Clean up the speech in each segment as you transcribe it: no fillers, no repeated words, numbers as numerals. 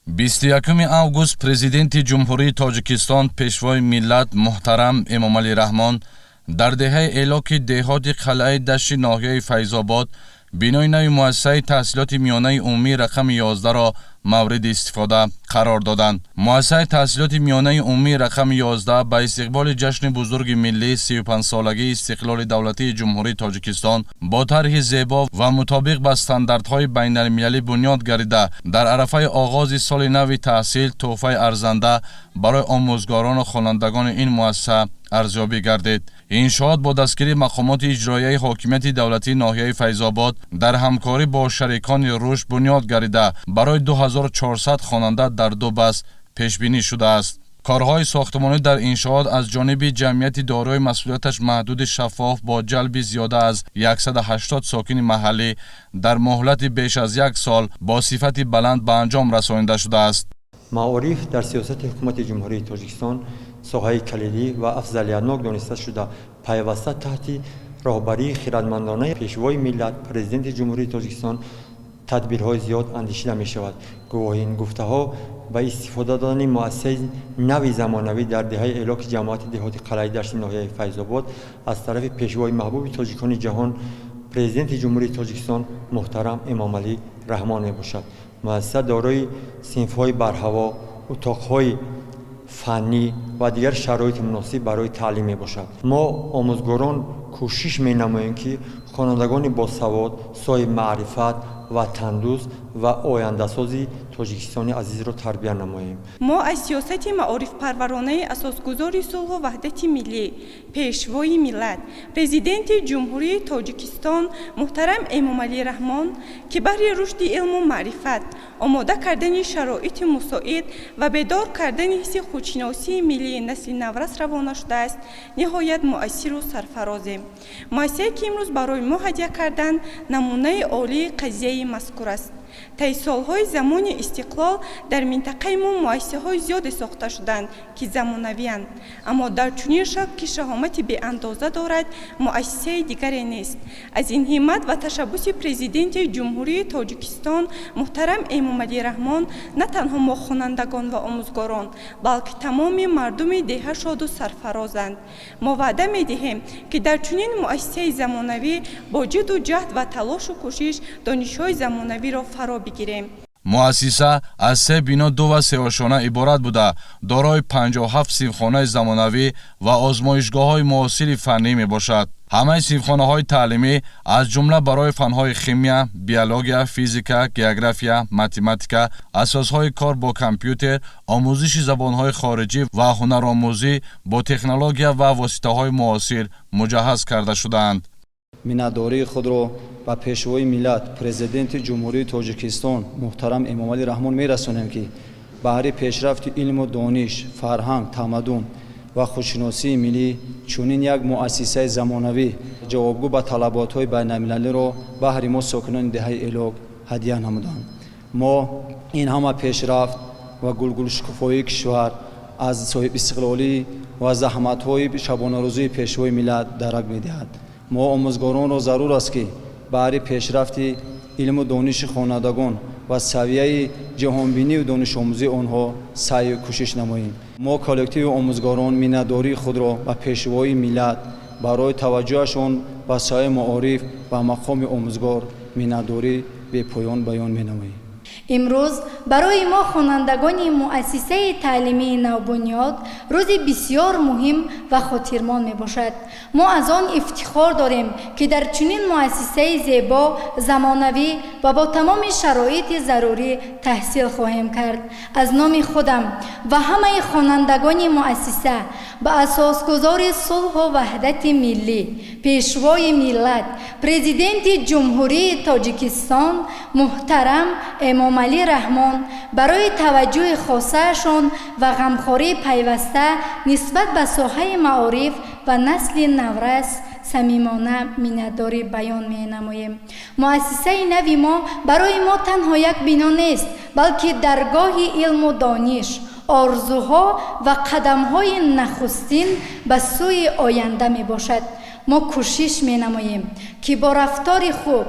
21 август президенти ҷумҳурии Тоҷикистон пешвои миллат муҳтарам Эмомалӣ Раҳмон дар деҳаи Элоки деҳоти қалъаи дашти ноҳияи Файзобод бинои нави муассисаи таҳсилоти миёнаи умумии рақами 11-ро мавриди истифода қарор доданд. Муассисаи таҳсилоти миёнаи умумии рақами 11 ба истиқболи ҷашни бузурги миллии 35-солагии истиқлоли давлатии ҷумҳурии Тоҷикистон бо тарҳи зебо ва мутобиқ ба стандартҳои байналмилалӣ бунёд гардида дар арафаи оғози соли нави таҳсил тӯҳфаи арзанда барои омӯзгорону хонандагони ин муассиса арзёбӣ гардид. иншоот бо дастгирии мақомоти иҷроияи ҳокимияти давлатии ноҳияи Файзобод дар ҳамкорӣ бо шарикони рушд бунёд гардида барои 2400 хонанда дар ду баст пешбинӣ шудааст. корҳои сохтмонӣ дар иншоот аз ҷониби ҷамъияти дорои масъулияташ маҳдуди шаффоф бо ҷалби зиёда аз 180 сокини маҳаллӣ дар муҳлати беш аз 1 сол бо сифати баланд ба анҷом расонида шудааст. маориф дар сиёсати ҳукумати ҷумҳурии Тоҷикистон соҳаи калидӣ ва афзалиятнок дониста шуда пайваста таҳти роҳбарии хиратмандонаи пешвои миллат президенти ҷумҳурии Тоҷикистон тадбирҳои зиёд андешида мешавад. гувоҳин гуфтаҳо ба истифода додани муассисаи нави замонавӣ дар деҳаи Элоки ҷамоати деҳоти қалъаи дашти ноҳияи Файзобод аз тарафи пешвои маҳбуби тоҷикони ҷаҳон президенти ҷумҳурии Тоҷикистон муҳтарам Эмомалӣ Раҳмон мебошад. муассиса дорои синфҳои барҳаво, утоқҳои фаннӣ ва дигар шароити муносиб барои таълим мебошад. мо омӯзгорон кӯшиш менамоем ки хонандагони босавод, соҳиби маърифат ва тандуст ва ояндасози Тоҷикистони азизро тарбия намоем. мо аз сиёсати маорифпарваронаи асосгузори сулҳу ваҳдати миллӣ, пешвои миллат, президенти ҷумҳурии Тоҷикистон муҳтарам Эмомалӣ Раҳмон ки баҳри рушди илму маърифат, омода кардани шароити мусоид ва бедор кардани ҳисси худшиносии миллии насли наврас равона шудааст, ниҳоят муассиру сарфарозем. муассисае ки имрӯз барои мо ҳадия карданд намунаи олии қазияи мазкур аст. таи солҳои замони истиқлол дар минтақаи мо муассисаҳои зиёде сохта шуданд ки замонавианд, аммо дар чунин шаб ки шаҳомати беандоза дорад, муассисаи дигаре нест. аз ин ҳиммат ва ташаббуси президенти ҷумҳурии Тоҷикистон муҳтарам Эмомалӣ Раҳмон на танҳо мо хонандагон ва омӯзгорон, балки тамоми мардуми деҳа шоду сарфарозанд. мо ваъда медиҳем ки дар чунин муассисаи замонавӣ бо ҷидду ҷаҳд ва талошу кӯшиш донишҳои замонавиро фаро бигирем. муассиса аз 3 бино 2 ва 3 ошона иборат буда дорои 57 синфхонаи замонавӣ ва озмоишгоҳҳои муосири фаннӣ мебошад. ҳамаи синфхонаҳои таълимӣ аз ҷумла барои фанҳои химия, биология, физика, география, математика, асосҳои кор бо компютер, омӯзиши забонҳои хориҷӣ ва ҳунаромӯзӣ бо технология ва воситаҳои муосир муҷаҳҳаз карда шудаанд. миннатдории худро ба пешвои миллат президенти ҷумҳурии Тоҷикистон муҳтарам Эмомалӣ Раҳмон мерасонем ки баҳри пешрафти илму дониш, фарҳанг, тамаддун ва худшиносии миллӣ чунин як муассисаи замонавӣ ҷавобгӯ ба талаботҳои байналмилалиро баҳри мо сокинони деҳаи Элок ҳадия намуданд. мо ин ҳама пешрафт ва гулгулшукуфоии кишвар аз соҳибистиқлолӣ ва заҳматҳои шабонарӯзии пешвои миллат дарак медиҳад. мо омӯзгоронро зарур аст ки баҳри пешрафти илму дониши хонандагон ва савияи ҷаҳонбинию донишомӯзии онҳо саъю кӯшиш намоем. мо коллективи омӯзгорон миннатдории худро ба пешвои миллат барои таваҷҷӯҳашон ба соҳаи маориф ва мақоми омӯзгор миннатдорӣ бепоён баён менамоем. имрӯз барои мо хонандагони муассисаи таълимии навбунёд рӯзи бисёр муҳим ва хотирмон мебошад. мо аз он ифтихор дорем ки дар чунин муассисаи зебо, замонавӣ ва бо тамоми шароити зарурӣ таҳсил хоҳем кард. аз номи худам ва ҳамаи хонандагони муассиса ба асосгузори сулҳу ваҳдати миллӣ, пешвои миллат, президенти ҷумҳурии Тоҷикистон муҳтарам Эмомалӣ Раҳмон барои таваҷҷӯҳи хосаашон ва ғамхории пайваста нисбат ба соҳаи маориф ва насли наврас самимона миннатдорӣ баён менамоем. муассисаи нави мо барои мо танҳо як бино нест, балки даргоҳи илму дониш, орзуҳо ва қадамҳои нахустин ба сӯи оянда мебошад. мо кӯшиш менамоем ки бо рафтори хуб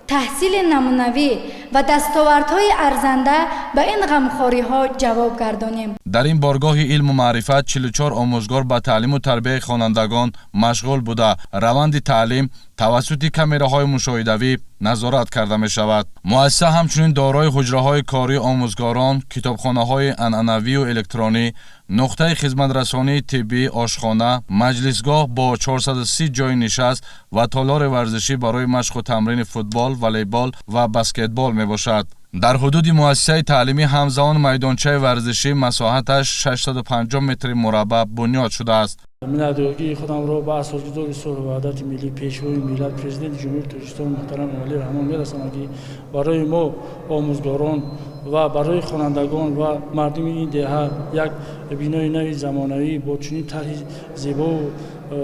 تحصیل نمونوی و دستاوردهای ارزنده به این غمخوری‌ها جواب گردانیم. در این بارگاه علم و معرفت 44 آموزگار به تعلیم و تربیت خوانندگان مشغول بوده روند تعلیم توسط کامراهای مشاهدوی نظارت کرده می شود. مؤسسه همچنین دارای حجره‌های کاری آموزگاران، کتابخانه‌های عنعنوی و الکترونی، نقطه خدمت‌رسانی طبی، آشخانه، مجلسگاه با 430 جای نشست و تالار ورزشی برای مشق و تمرین فوتبال، والیبال و بسکتبال می باشد. در حدود مؤسسه تعلیمی همزمان میدانچه ورزشی مساحتش 650 متر مربع بنیاد شده است. منادوگی خودم رو با اساسگذار صلح و وحدت ملی پیشوای ملت پرزیدنت جمهوری تاجیکستان محترم امامعلی رحمان میرسانم که برای ما آموزگاران و برای خوانندگان و مردم این دهه یک بینای نوی زمانوی با چنین طرح زیبا و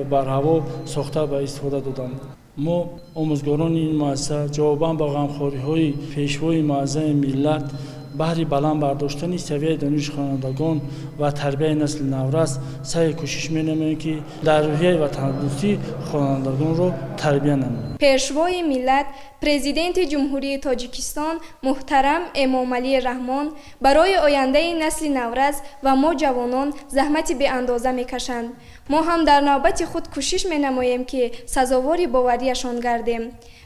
برهوا ساخته به استفاده دادم. ما آموزگاران این مؤسسه جواباً با غمخوری‌های پیشوای معظم ملت بهر بلند برداشتن سویه دانش خوانندگان و تربیت نسل نورس سعی کوشش می‌نماییم که در روحیه و تندرستی خوانندگان رو تربیت نماییم. پیشوای ملت پرزیدنت جمهوری تاجیکستان محترم امامعلی رحمان برای آینده نسل نورس و ما جوانان زحمت به اندازه می‌کشند. ما هم در نوبت خود کوشش می‌نماییم که سزاوار باوریشان گردیم.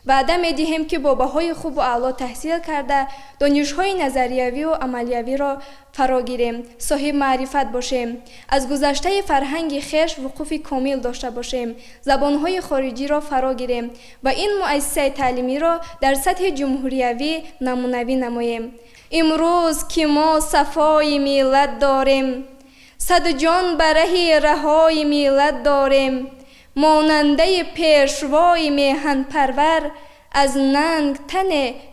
وعده می‌دهیم که با بهای خوب و اعلی تحصیل کرده دانش‌های نظریوی و عملیوی را فرا گیریم، صاحب معرفت باشیم، از گذشته فرهنگ خویش وقوف کامل داشته باشیم، زبان‌های خارجی را فرا گیریم و این مؤسسه تعلیمی را در سطح جمهوریوی نمونوی نماییم. امروز که ما صفای ملت داریم، صد جان برای رهای ملت داریم، ماننده پیشوای میهن پرور از ننگ تن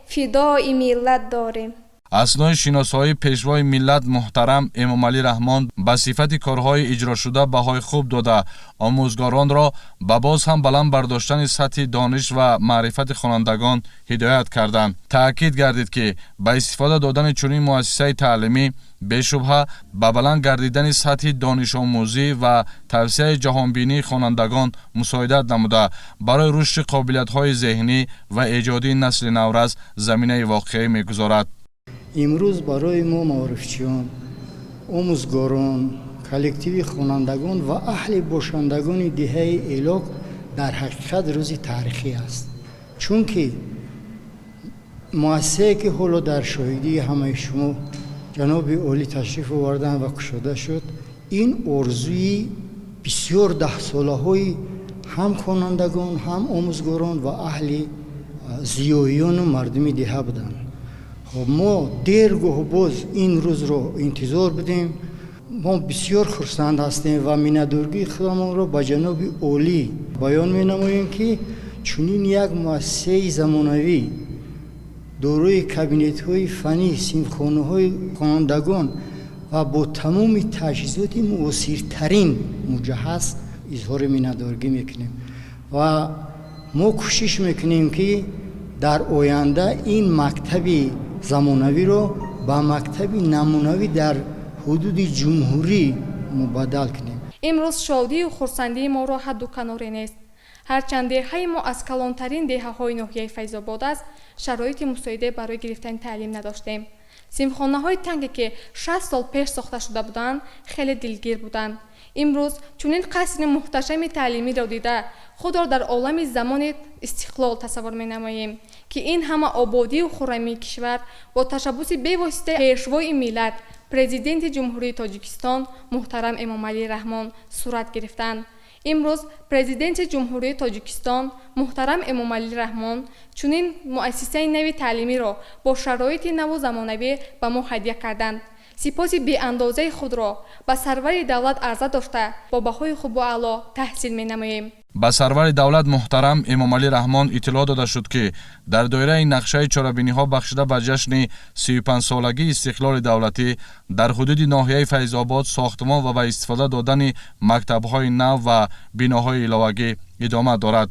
فدای ملت داریم. اسنای شناسایی پیشوای ملت محترم امامعلی رحمان به صفت کارهای اجرا شده بهای خوب داده آموزگاران را به باز هم بلند برداشتن سطح دانش و معرفت خوانندگان هدایت کردند. تأکید گردید که به استفاده دادن چنین مؤسسه تعلیمی بشبهه به بلند گردیدن سطح دانش آموزی و توسعه جهانبینی خوانندگان مساعدت نموده برای رشد قابلیت‌های ذهنی و ایجادی نسل نورس زمینه واقعی می‌گذارد. امروز برای ما معرفچیان، آموزگاران، کلکتیو خوانندگان و اهل باشندگان دهه ایلاک در حقیقت روزی تاریخی است. چون که مؤسسه‌ای که حالا در شاهدی همه شما جناب عالی تشریف آوردن و گشوده شد، این ارزوی بسیار 10 ساله های هم خوانندگان، هم آموزگاران و اهل زیاییان و مردم دهه بودند. ما دیرگاه باز این روز رو انتظار بدیم. ما بسیار خرسند هستیم و میندارگی خودمان را به جناب عالی بیان می نماییم که چنین یک مؤسسه زمانوی دارای کابینت های فنی، سیمخانه های خوانندگان و با تمام تجهیزات معاصرترین مجهز اظهار میندارگی میکنیم و ما کوشش میکنیم که در آینده این مکتب زمانوی رو با مکتب نمونوی در حدود جمهوری مبادل کنیم. امروز شادی و خرسندی ما را حد و کناری نیست. هرچند دهه ما از کلانترین دهه‌های ناحیه فیض‌آباد است، شرایط مساعده برای گرفتن تعلیم نداشتیم. سیمخانه‌های تنگی که 60 سال پیش ساخته شده بودند خیلی دلگیر بودند. امروز چنین قصر محتشم تعلیمی را دیده خود را در عالم زمان استقلال تصور می‌نماییم که این همه آبادی و خرمی کشور با تشبث بی‌واسطه پیشوای ملت پرزیدنت جمهوری تاجیکستان محترم امامعلی رحمان صورت گرفتند. امروز پرزیدنت جمهوری تاجیکستان محترم امامعلی رحمان چنین مؤسسه نوی تعلیمی را با شرایط نو و زمانوی به ما هدیه کردند. سپاس بی اندازه خود را به سرور دولت عرضه داشته با بهای خوب و اعلی تحصیل می نماییم. به سرور دولت محترم امامعلی رحمان اطلاع داده شد که در دایره نقشه چرابینی ها بخشیده به جشن 35 سالگی استقلال دولتی در حدود ناحیه فیض‌آباد ساختمان و به استفاده دادن مکتب های نو و بناهای علاوگی ادامه دارد.